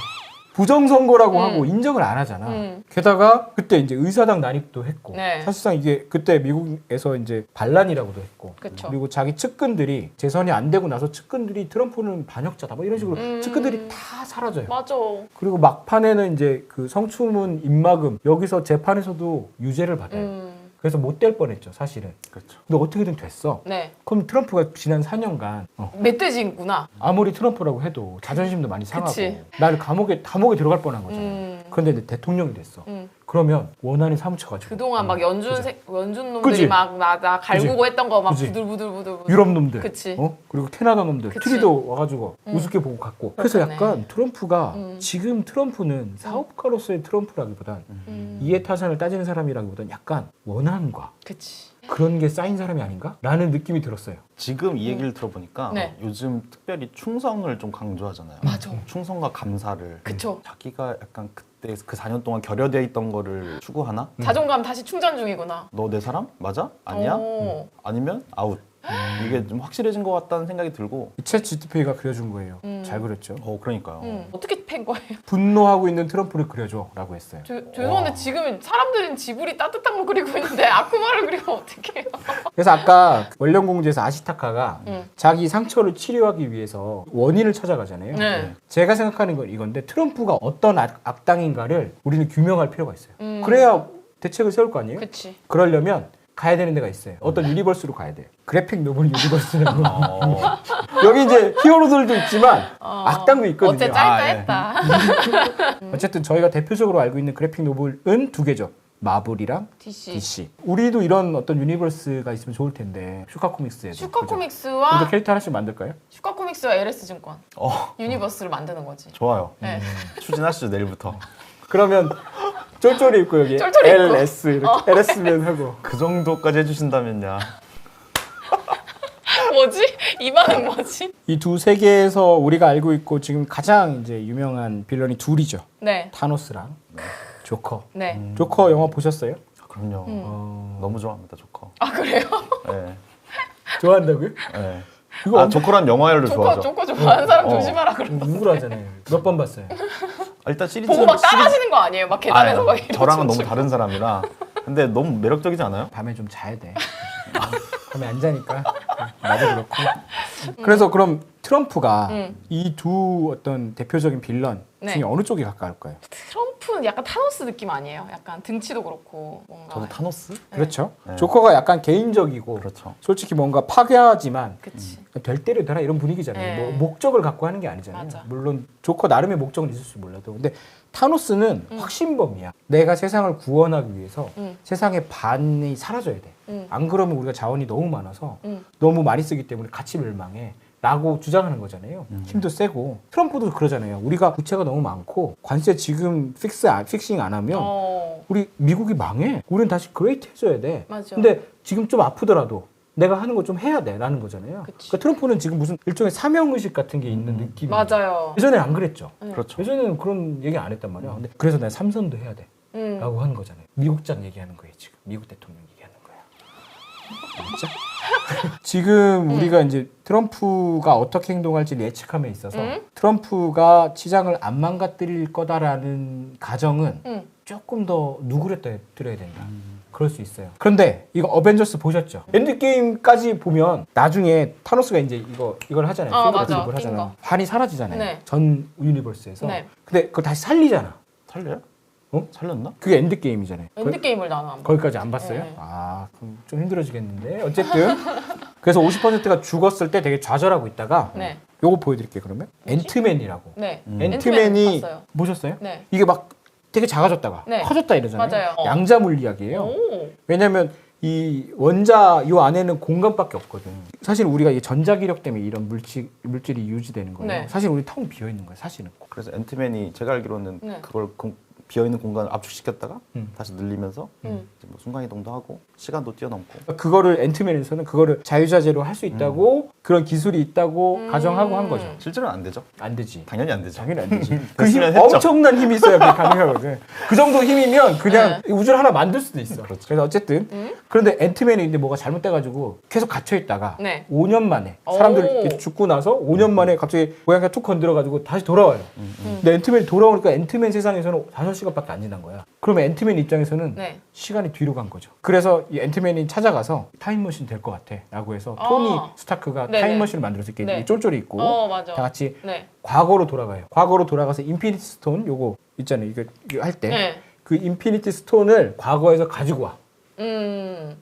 부정선거라고 하고 인정을 안 하잖아. 게다가 그때 이제 의사당 난입도 했고 네. 사실상 이게 그때 미국에서 이제 반란이라고도 했고 그쵸. 그리고 자기 측근들이 재선이 안 되고 나서 측근들이 트럼프는 반역자다 뭐 이런 식으로 측근들이 다 사라져요. 맞아. 그리고 막판에는 이제 그 성추문 입막음 여기서 재판에서도 유죄를 받아요. 그래서 못 될 뻔했죠 사실은. 그렇죠. 근데 어떻게든 됐어. 네. 그럼 트럼프가 지난 4년간 멧돼지구나. 아무리 트럼프라고 해도 자존심도 많이 상하고 그치. 나를 감옥에 들어갈 뻔한 거잖아요. 그런데 이제 대통령이 됐어. 그러면 원한이 사무쳐가지고 그동안 막 연준 놈들이 그치? 막 나 갈구고 했던 거 막 그치? 부들부들. 유럽 놈들, 그치. 그리고 캐나다 놈들, 그치. 트리도 와가지고 우습게 보고 갔고. 그래서 그렇네. 약간 트럼프가 지금 트럼프는 사업가로서의 트럼프라기보단 이해타산을 따지는 사람이라기보단 약간 원한과 그치. 그런 게 쌓인 사람이 아닌가? 라는 느낌이 들었어요. 지금 이 얘기를 들어보니까 네. 요즘 특별히 충성을 좀 강조하잖아요. 맞아. 충성과 감사를. 그쵸. 자기가 약간 그때 그 4년 동안 결여되어 있던 거를 추구하나? 자존감 다시 충전 중이구나. 너 내 사람? 맞아? 아니야? 오. 아니면 아웃. 이게 좀 확실해진 것 같다는 생각이 들고. 챗 GTP가 그려준 거예요. 잘 그렸죠. 그러니까요. 어떻게 팬 거예요? 분노하고 있는 트럼프를 그려줘라고 했어요. 죄송한데 지금 사람들은 지브리 따뜻한 거 그리고 있는데 아쿠마를 그리면 어떡해요? 그래서 아까 원령공주에서 아시타카가 자기 상처를 치료하기 위해서 원인을 찾아가잖아요. 네. 제가 생각하는 건 이건데 트럼프가 어떤 악당인가를 우리는 규명할 필요가 있어요. 그래야 대책을 세울 거 아니에요? 그치. 그러려면 가야 되는 데가 있어요. 어떤 유니버스로 가야 돼. 그래픽 노블 유니버스라고. 여기 이제 히어로들도 있지만 악당도 있거든요. 어째 짧다 예. 했다. 어쨌든 저희가 대표적으로 알고 있는 그래픽 노블은 두 개죠. 마블이랑 DC. DC. 우리도 이런 어떤 유니버스가 있으면 좋을 텐데. 슈카 코믹스에도. 슈카 그죠? 코믹스와 우리도 캐릭터 하나씩 만들까요? 슈카 코믹스와 LS 증권 어, 유니버스를 만드는 거지. 좋아요. 네. 추진하시죠, 내일부터. 그러면 쫄쫄이 입고 여기 쫄쫄이 입고. LS 이렇게 LS면 하고. 그 정도까지 해주신다면야. 뭐지? 이 반응 뭐지? 이 두 세계에서 우리가 알고 있고 지금 가장 이제 유명한 빌런이 둘이죠. 네. 타노스랑 조커. 네. 조커 영화 보셨어요? 그럼요. 너무 좋아합니다, 조커. 아 그래요? 네. 좋아한다고요? 네. 이거 아, 조커란 영화를 좋아하죠. 조커 좋아하는 사람 어. 조심하라 그래. 우울하잖아요. 몇 번 봤어요? 일단 시리즈 보고 막 따라하시는 거 아니에요? 막 계단에서 막 이러고 저랑은 너무 춤추고. 다른 사람이라. 근데 너무 매력적이지 않아요? 밤에 좀 자야 돼. 밤에 안 자니까 나도 그렇고. 그래서 그럼 트럼프가 이 두 어떤 대표적인 빌런 네. 중에 어느 쪽에 가까울까요? 트럼프는 약간 타노스 느낌 아니에요? 약간 등치도 그렇고 뭔가. 저도 타노스? 그렇죠. 네. 조커가 약간 개인적이고 그렇죠. 솔직히 뭔가 파괴하지만 그치. 될 대로 되라 이런 분위기잖아요. 네. 뭐 목적을 갖고 하는 게 아니잖아요. 맞아. 물론 조커 나름의 목적은 있을지 몰라도 근데 타노스는 확신범이야. 내가 세상을 구원하기 위해서 세상의 반이 사라져야 돼. 안 그러면 우리가 자원이 너무 많아서 너무 많이 쓰기 때문에 같이 멸망해. 라고 주장하는 거잖아요. 힘도 세고 트럼프도 그러잖아요. 우리가 부채가 너무 많고 관세 지금 픽싱 안 하면 우리 미국이 망해. 우리는 다시 그레이트 해줘야 돼. 맞아. 근데 지금 좀 아프더라도 내가 하는 거 좀 해야 돼라는 거잖아요. 그치. 그러니까 트럼프는 지금 무슨 일종의 사명의식 같은 게 있는 느낌이. 맞아요. 예전에 안 그랬죠. 그렇죠. 예전에는 그런 얘기 안 했단 말이야. 근데 그래서 내가 삼선도 해야 돼. 라고 하는 거잖아요. 미국장 얘기하는 거예요, 지금. 미국 대통령 얘기하는 거야. 진짜? 지금 우리가 이제 트럼프가 어떻게 행동할지 예측함에 있어서 트럼프가 시장을 안 망가뜨릴 거다라는 가정은 조금 더 누그러뜨려야 된다. 그럴 수 있어요. 그런데 이거 어벤져스 보셨죠? 엔드게임까지 보면 나중에 타노스가 이제 이걸 하잖아요. 맞아. 핑거를 하잖아요. 핑거. 반이 사라지잖아요. 네. 전 유니버스에서. 네. 근데 그걸 다시 살리잖아. 살려요? 어? 살렸나? 그게 엔드게임이잖아요. 엔드게임을 나는 안 봐. 거기까지 안 봤어요? 네. 아, 그럼 좀 힘들어지겠는데. 어쨌든 그래서 50%가 죽었을 때 되게 좌절하고 있다가 네. 요거 보여드릴게요. 그러면 앤트맨이라고. 네. 앤트맨이 봤어요. 보셨어요? 네. 이게 막 되게 작아졌다가 네. 커졌다 이러잖아요. 맞아요. 양자 물리학이에요. 오. 왜냐면 이 원자 요 안에는 공간밖에 없거든. 사실 우리가 이 전자기력 때문에 이런 물질이 유지되는 거예요. 네. 사실 우리 텅 비어 있는 거예요. 사실은. 그래서 앤트맨이 제가 알기로는 네. 그걸 비어있는 공간을 압축시켰다가 다시 늘리면서 이제 음. 뭐 순간이동도 하고 시간도 뛰어넘고. 그거를 앤트맨에서는 그거를 자유자재로 할 수 있다고 그런 기술이 있다고 가정하고 한 거죠. 실제로는 안 되죠. 안 되지. 당연히 안 되죠. 당연히 안 되지. 그 힘, 됐으면 했죠. 엄청난 힘이 있어야 그게 가능하거든. 그 정도 힘이면 그냥 우주를 하나 만들 수도 있어. 그렇죠. 그래서 어쨌든 그런데 앤트맨이 근데 뭐가 잘못돼가지고 계속 갇혀 있다가 네. 5년 만에 오. 사람들 이렇게 죽고 나서 5년 만에 갑자기 고양이가 툭 건드려가지고 다시 돌아와요. 근데 앤트맨이 돌아오니까 앤트맨 세상에서는 5시간밖에 안 지난 거야. 그러면 앤트맨 입장에서는 네. 시간이 뒤로 간 거죠. 그래서 이 앤트맨이 찾아가서 타임머신 될 것 같아 라고 해서 토니 스타크가 네네. 타임머신을 만들어서 이렇게 네. 쫄쫄이 있고 맞아. 다 같이 네. 과거로 돌아가요. 과거로 돌아가서 인피니티 스톤 요거 있잖아요. 이거 할 때 그 네. 인피니티 스톤을 과거에서 가지고 와.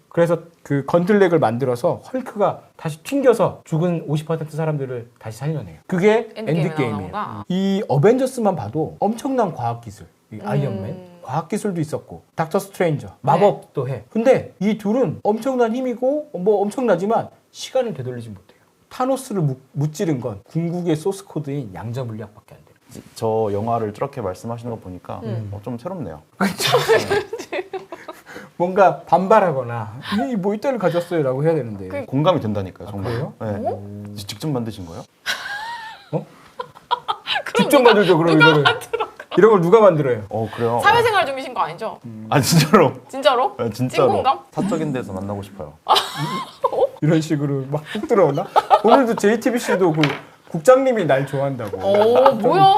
그래서 그 건틀렉을 만들어서 헐크가 다시 튕겨서 죽은 50% 사람들을 다시 살려내요. 그게 엔드게임에 엔드게임이에요. 나오는구나. 이 어벤져스만 봐도 엄청난 과학기술. 이 아이언맨 과학기술도 있었고 닥터 스트레인저 마법도 해. 근데 이 둘은 엄청난 힘이고 뭐 엄청나지만 시간을 되돌리지 못해요. 타노스를 무찌른 건 궁극의 소스 코드인 양자 물리학밖에 안 돼요. 저 영화를 저렇게 말씀하시는 거 보니까 좀 새롭네요. 뭔가 반발하거나 뭐 이때를 가졌어요라고 해야 되는데 공감이 된다니까요, 정말. 그래요? 네. 직접 만드신 거예요? 직접 만들죠. 그럼 이런 걸 누가 만들어요? 그래요. 사회생활 중이신 거 아니죠? 아 진짜로. 진짜로? 네, 진짜로. 찐공감? 사적인 데서 만나고 싶어요. 이런 식으로 막 훅 들어오나? 오늘도 JTBC도 그 국장님이 날 좋아한다고. 오 뭐야?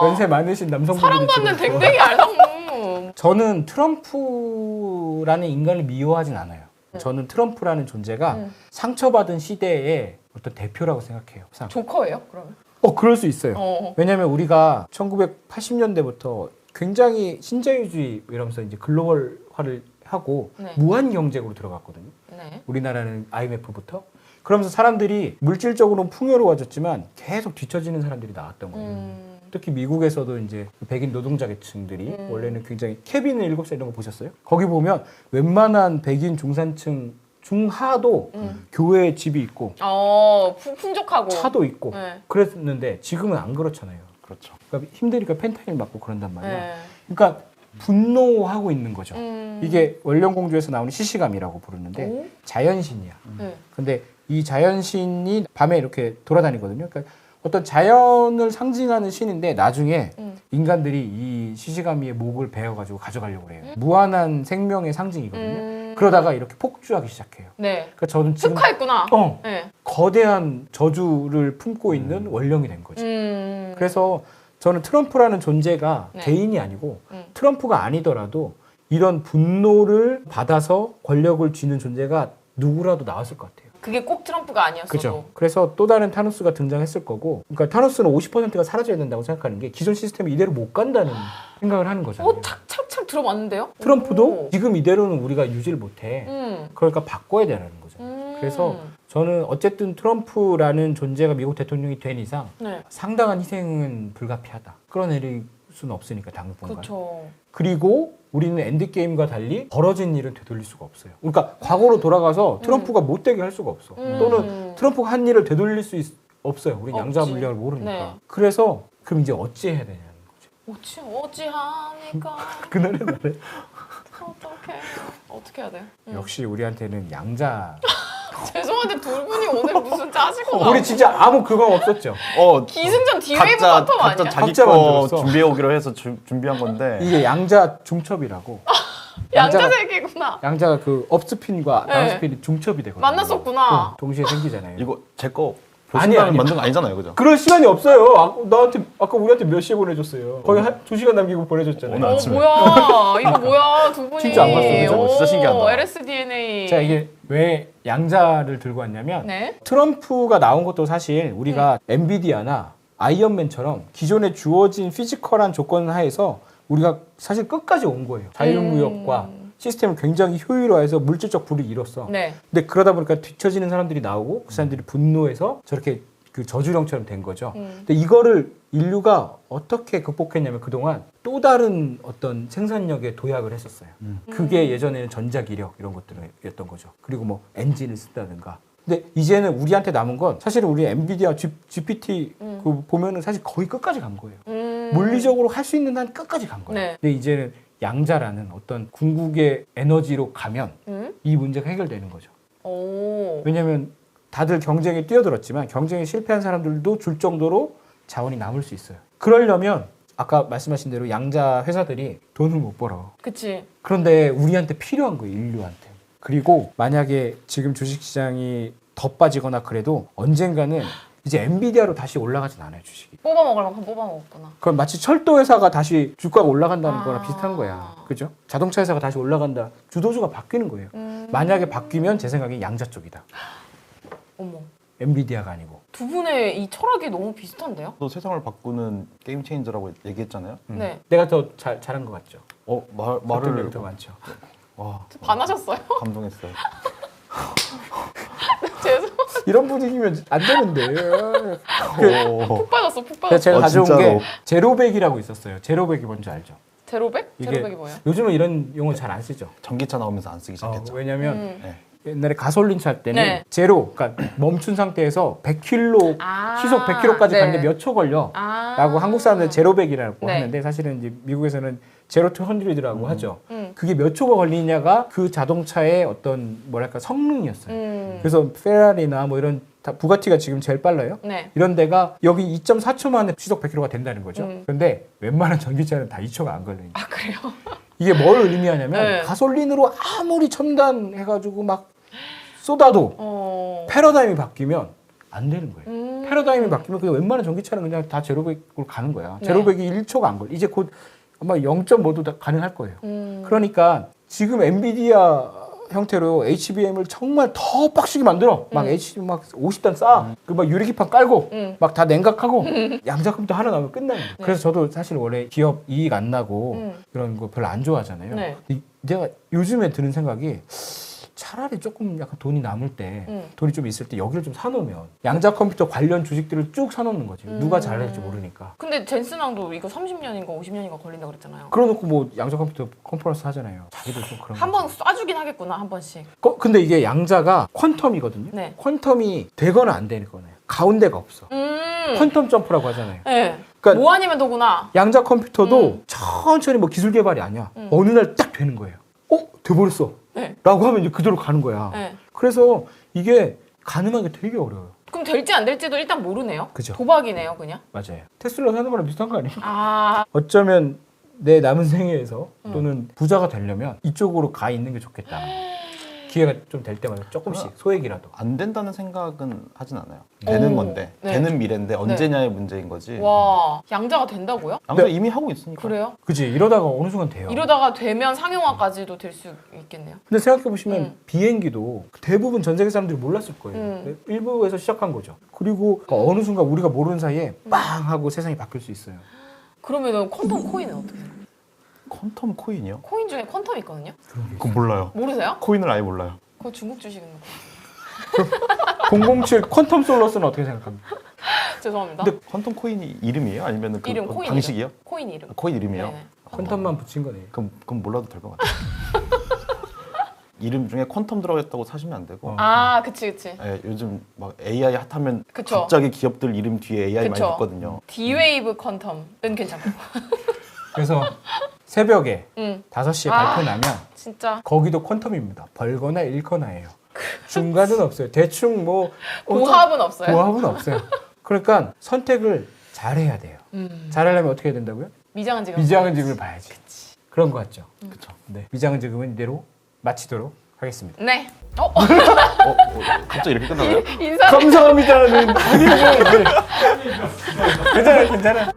연세 많으신 남성분들이 사랑받는 지금 댕댕이 알상무. 저는 트럼프라는 인간을 미워하진 않아요. 저는 트럼프라는 존재가 상처받은 시대의 어떤 대표라고 생각해요. 조커예요? 그러면? 그럴 수 있어요. 어. 왜냐하면 우리가 1980년대부터 굉장히 신자유주의 이러면서 이제 글로벌화를 하고 네. 무한 경쟁으로 들어갔거든요. 네. 우리나라는 IMF부터. 그러면서 사람들이 물질적으로는 풍요로워졌지만 계속 뒤처지는 사람들이 나왔던 거예요. 특히 미국에서도 이제 백인 노동자 계층들이 원래는 굉장히 케빈 7살 이런 거 보셨어요? 거기 보면 웬만한 백인 중산층 중하도 교회에 집이 있고 풍족하고 차도 있고 네. 그랬는데 지금은 안 그렇잖아요. 그렇죠. 그러니까 힘드니까 펜타닐 맞고 그런단 말이야. 네. 그러니까 분노하고 있는 거죠. 음. 이게 원령공주에서 나오는 시시감이라고 부르는데 오? 자연신이야. 네. 근데 이 자연신이 밤에 이렇게 돌아다니거든요. 그러니까 어떤 자연을 상징하는 신인데 나중에 인간들이 이 시시가미의 목을 베어가지고 가져가려고 해요. 무한한 생명의 상징이거든요. 그러다가 이렇게 폭주하기 시작해요. 네. 그러니까 저는 지금 특화했구나. 네. 거대한 저주를 품고 있는 원령이 된 거죠. 그래서 저는 트럼프라는 존재가 네. 개인이 아니고 트럼프가 아니더라도 이런 분노를 받아서 권력을 쥐는 존재가 누구라도 나왔을 것 같아요. 그게 꼭 트럼프가 아니었어도. 그죠. 그래서 또 다른 타노스가 등장했을 거고, 그러니까 타노스는 50%가 사라져야 된다고 생각하는 게 기존 시스템이 이대로 못 간다는 생각을 하는 거잖아요. 착착착 들어맞는데요? 트럼프도 오. 지금 이대로는 우리가 유지를 못해. 그러니까 바꿔야 되는 거죠. 그래서 저는 어쨌든 트럼프라는 존재가 미국 대통령이 된 이상 네. 상당한 희생은 불가피하다. 끌어내릴 수는 없으니까 당분간. 그렇죠. 그리고 우리는 엔드게임과 달리 벌어진 일은 되돌릴 수가 없어요. 그러니까 과거로 돌아가서 트럼프가 못되게 할 수가 없어. 또는 트럼프가 한 일을 되돌릴 수 없어요. 우리는 양자 없지. 물리학을 모르니까. 네. 그래서 그럼 이제 어찌해야 되냐는 거죠. 어찌하니까 그 노래 말해. 어떻게 해야 돼? 역시 우리한테는 양자. 죄송한데 두 분이 오늘 무슨 짜시고 우리 진짜 아무 그거 없었죠. 기승전 디웨이브 각자 바텀 아니야? 자기 각자 거 만들었어. 준비해 오기로 해서 준비한 건데 이게 양자 중첩이라고. 양자 세계구나. 양자가 그 업스핀과 네. 다운스핀이 중첩이 되거든요. 만났었구나. 동시에 생기잖아요. 이거 제 거 아니야, 보신다면 아니야. 만든 거 아니잖아요, 그죠? 그럴 시간이 없어요. 나한테 아까 우리한테 몇 시에 보내줬어요. 거의 2시간 남기고 보내줬잖아요. 오늘 아침에. 뭐야? 이거 뭐야? 두 분이. 진짜 안 봤어요, 그죠? 진짜 신기하다. LSDNA. 자, 이게 왜 양자를 들고 왔냐면 네. 트럼프가 나온 것도 사실 우리가 엔비디아나 아이언맨처럼 기존에 주어진 피지컬한 조건 하에서 우리가 사실 끝까지 온 거예요. 자유무역과 시스템을 굉장히 효율화해서 물질적 불을 이뤘어. 네. 근데 그러다 보니까 뒤처지는 사람들이 나오고 그 사람들이 분노해서 저렇게 그 저주령처럼 된 거죠. 근데 이거를 인류가 어떻게 극복했냐면 그동안 또 다른 어떤 생산력에 도약을 했었어요. 그게 예전에는 전자기력 이런 것들이었던 거죠. 그리고 뭐 엔진을 쓴다든가. 근데 이제는 우리한테 남은 건 사실은 우리 엔비디아 GPT 그 보면은 사실 거의 끝까지 간 거예요. 물리적으로 할 수 있는 한 끝까지 간 거예요. 네. 근데 이제는 양자라는 어떤 궁극의 에너지로 가면 이 문제가 해결되는 거죠. 오. 왜냐하면 다들 경쟁에 뛰어들었지만 경쟁에 실패한 사람들도 줄 정도로 자원이 남을 수 있어요. 그러려면 아까 말씀하신 대로 양자 회사들이 돈을 못 벌어. 그치. 그런데 우리한테 필요한 거예요, 인류한테. 그리고 만약에 지금 주식시장이 더 빠지거나 그래도 언젠가는 이제 엔비디아로 다시 올라가진 않아요, 주식이. 뽑아먹을 만큼 뽑아먹었구나. 그건 마치 철도 회사가 다시 주가가 올라간다는 거랑 비슷한 거야. 그죠? 자동차 회사가 다시 올라간다. 주도주가 바뀌는 거예요. 만약에 바뀌면 제 생각엔 양자 쪽이다. 어머. 엔비디아가 아니고. 두 분의 이 철학이 너무 비슷한데요? 또 세상을 바꾸는 게임 체인저라고 얘기했잖아요. 네. 내가 더 잘한 것 같죠? 말을 말을 더 많죠. 와, 반하셨어요? 감동했어요. 죄송. 이런 분위기면 안 되는데. 푹 빠졌어, 푹 그래서 빠졌어. 제가 가져온 진짜로. 게 제로백이라고 있었어요. 제로백이 뭔지 알죠? 제로백? 이게 제로백이 뭐예요? 요즘은 이런 용어 잘 안 쓰죠. 전기차 나오면서 안 쓰기 시작했죠. 왜냐면 네. 옛날에 가솔린 차 때는 네. 제로, 그러니까 멈춘 상태에서 100km, 시속 100km까지 네. 가는데 몇 초 걸려. 라고 한국 사람들은 제로백이라고 네. 하는데 사실은 이제 미국에서는 제로 투 헌드리드라고 하죠. 그게 몇 초가 걸리냐가 그 자동차의 어떤 뭐랄까 성능이었어요. 그래서 페라리나 뭐 이런 부가티가 지금 제일 빨라요. 네. 이런 데가 여기 2.4초 만에 시속 100km가 된다는 거죠. 그런데 웬만한 전기차는 다 2초가 안 걸려요. 아, 그래요? 이게 뭘 의미하냐면 네. 가솔린으로 아무리 첨단해가지고 막 쏟아도 패러다임이 바뀌면 안 되는 거예요. 패러다임이 바뀌면 그냥 웬만한 전기차는 그냥 다 제로백으로 가는 거야. 네. 제로백이 1초가 안 걸려. 이제 곧 아마 0.5도 다 가능할 거예요. 그러니까 지금 엔비디아 형태로 HBM을 정말 더 빡시게 만들어. 막 막 50단 쌓아. 그 막 유리기판 깔고 막 다 냉각하고 양자 컴퓨터 하나 나오면 끝나는 거예요. 그래서 저도 사실 원래 기업 이익 안 나고 그런 거 별로 안 좋아하잖아요. 네. 내가 요즘에 드는 생각이 차라리 조금 약간 돈이 남을 때 돈이 좀 있을 때 여기를 좀 사놓으면 양자 컴퓨터 관련 주식들을 쭉 사놓는 거지. 누가 잘할지 모르니까. 근데 젠슨왕도 이거 30년인가 50년인가 걸린다고 그랬잖아요. 그러놓고 뭐 양자 컴퓨터 컨퍼런스 하잖아요. 자기도 좀 그런 한 번 쏴주긴 하겠구나, 한 번씩. 근데 이게 양자가 퀀텀이거든요. 네. 퀀텀이 되거나 안 되거나요. 가운데가 없어. 퀀텀 점프라고 하잖아요. 네. 그러니까 뭐 아니면 도구나. 양자 컴퓨터도 천천히 뭐 기술 개발이 아니야. 어느 날 딱 되는 거예요. 돼버렸어. 네. 라고 하면 이제 그대로 가는 거야. 네. 그래서 이게 가능하게 되게 어려워요. 그럼 될지 안 될지도 일단 모르네요. 그죠. 도박이네요, 그냥. 맞아요. 테슬라 사는 거랑 비슷한 거 아니에요? 아, 어쩌면 내 남은 생애에서 또는 부자가 되려면 이쪽으로 가 있는 게 좋겠다. 기회가 좀 될 때마다 조금씩 소액이라도. 안 된다는 생각은 하진 않아요. 되는 오, 건데 네. 되는 미래인데 언제냐의 문제인 거지. 와, 양자가 된다고요? 양자 이미 하고 있으니까. 그래요? 그지? 이러다가 어느 순간 돼요. 이러다가 되면 상용화까지도 될 수 있겠네요. 근데 생각해보시면 비행기도 대부분 전 세계 사람들이 몰랐을 거예요. 일부에서 시작한 거죠. 그리고 어느 순간 우리가 모르는 사이에 빵 하고 세상이 바뀔 수 있어요. 그러면 쿼텀 코인은 어떻게 생각해요? 퀀텀 코인이요? 코인 중에 쿼텀 있거든요? 그건 몰라요. 모르세요? 코인을 아예 몰라요. 그거 중국 주식은 007 퀀텀 솔러스는 어떻게 생각합니까? 죄송합니다. 근데 퀀텀 코인이 이름이에요? 아니면 그 이름 코인 방식이요? 이름. 코인 이름. 코인 이름이요? 네네. 퀀텀만 붙인 거네요. 그럼 몰라도 될 것 같아요. 이름 중에 퀀텀 들어있다고 사시면 안 되고. 아, 그치. 예, 요즘 막 AI 핫하면 그쵸. 갑자기 기업들 이름 뒤에 AI 그쵸. 많이 붙거든요. D-Wave 퀀텀은 괜찮고. 그래서 새벽에 응. 5시에 아. 발표 나면 진짜. 거기도 퀀텀입니다. 벌거나 잃거나예요. 중간은 없어요. 대충 뭐 고합은 없어요? 고합은 없어요. 그러니까 선택을 잘해야 돼요. 잘하려면 어떻게 해야 된다고요? 미장은 지금. 미장은 지금을 봐야지. 그런 거 같죠. 그쵸. 네. 미장은 지금은 이대로 마치도록 하겠습니다. 네. 갑자기 이렇게 끝나나요? 인사. 감사합니다는 괜찮아.